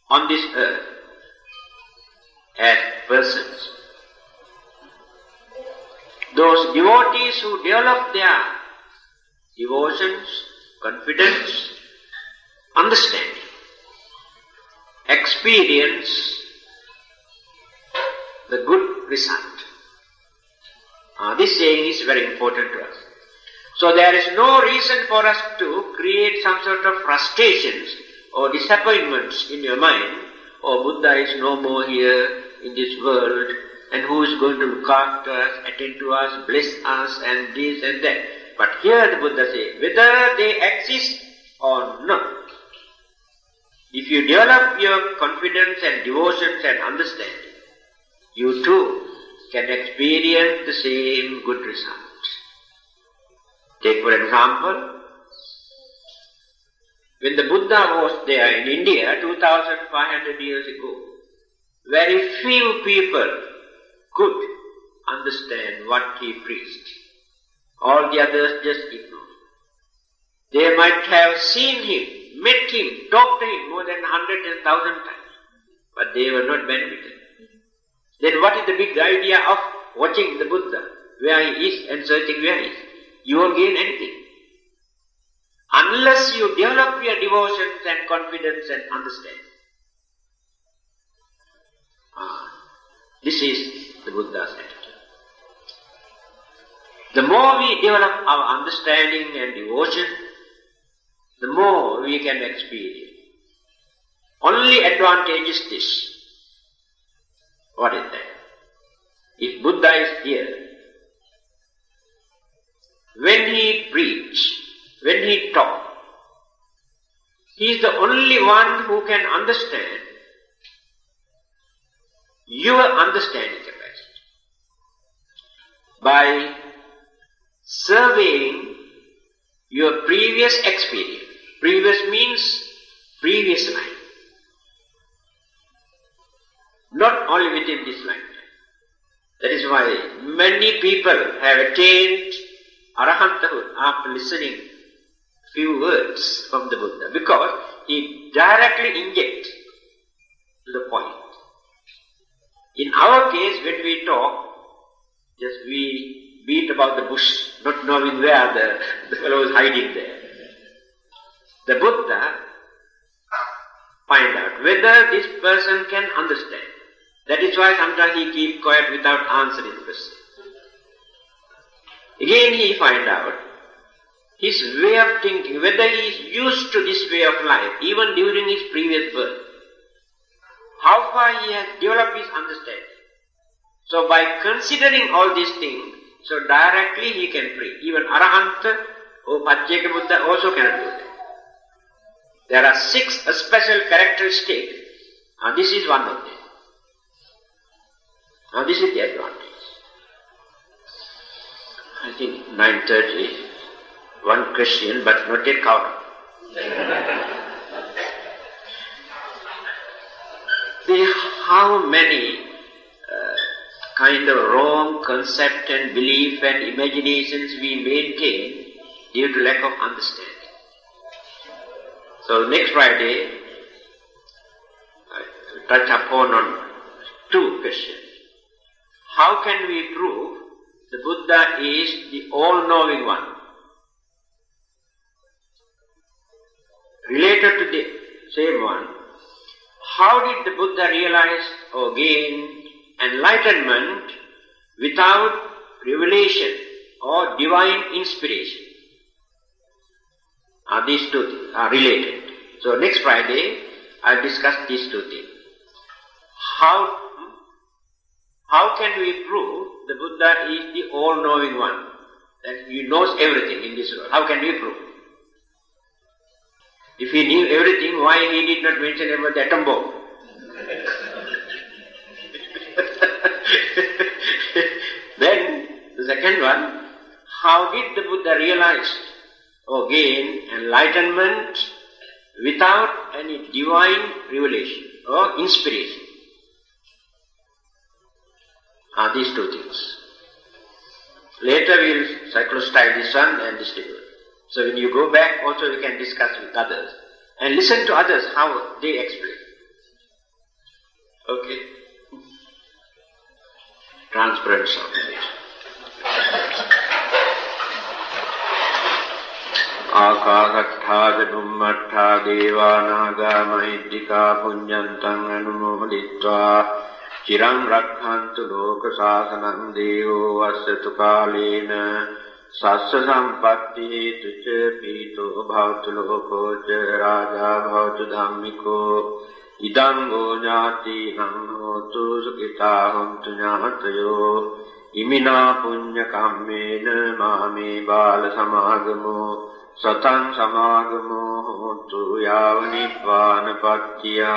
on this earth as persons, those devotees who develop their devotions, confidence, understanding, experience the good result. This saying is very important to us. So there is no reason for us to create some sort of frustrations or disappointments in your mind. Oh, Buddha is no more here in this world, and who is going to look after us, attend to us, bless us, and this and that. But here the Buddha says, whether they exist or not, if you develop your confidence and devotions and understanding, you too can experience the same good result. Take for example, when the Buddha was there in India 2500 years ago, very few people could understand what he preached. All the others just ignored. They might have seen him met him, talked to him more than 100 and 1,000 times, but they were not benefited. Then what is the big idea of watching the Buddha, where he is and searching where he is? You won't gain anything. Unless you develop your devotions and confidence and understanding. This is the Buddha's attitude. The more we develop our understanding and devotion, the more we can experience. Only advantage is this. What is that? If Buddha is here, when he preach, when he talk, he is the only one who can understand your understanding capacity. By surveying your previous experience. Previous means previous life. Not only within this lifetime. That is why many people have attained arahanthood after listening few words from the Buddha, because he directly injects to the point. In our case, when we talk, just we beat about the bush, not knowing where the fellow is hiding there. The Buddha find out whether this person can understand. That is why sometimes he keeps quiet without answering the question. Again he find out his way of thinking, whether he is used to this way of life, even during his previous birth. How far he has developed his understanding. So by considering all these things, so directly he can pray. Even Arahanta or Pajjeka Buddha also cannot do that. There are 6 special characteristics, and this is one of them. Now this is the advantage. I think 9:30, one question, but not yet covered. See how many kind of wrong concept and belief and imaginations we maintain due to lack of understanding. So next Friday, I will touch upon on 2 questions. How can we prove the Buddha is the all-knowing one? Related to the same one, how did the Buddha realize or gain enlightenment without revelation or divine inspiration? These 2 things are related. So next Friday, I'll discuss these 2 things. How can we prove the Buddha is the all-knowing one? That he knows everything in this world. How can we prove? If he knew everything, why he did not mention about the atom bomb? Then, the second one, how did the Buddha realize or gain enlightenment without any divine revelation or inspiration? These 2 things. Later we will cyclostyle this one and distribute. So when you go back, also you can discuss with others and listen to others how they explain. Okay. Transparent sound. Ākāsattha Nummattha Devānāgā Mahiddhikā Puññantang Anumoditva Chirang Rakkhantu Loka Sāsanam Devo Vassatu Kālena Sassa Sampatti Tuca Pito Bhavatu Loko Ca Raja Bhavatu Dhammiko Idango Jati Hanhotu Sukita Hontu Ñātayo Imina Puñña Kammena Māme Bāla Samāgamo Satang Samāgamo Hontu Yāva Nibbāna Pattiyā.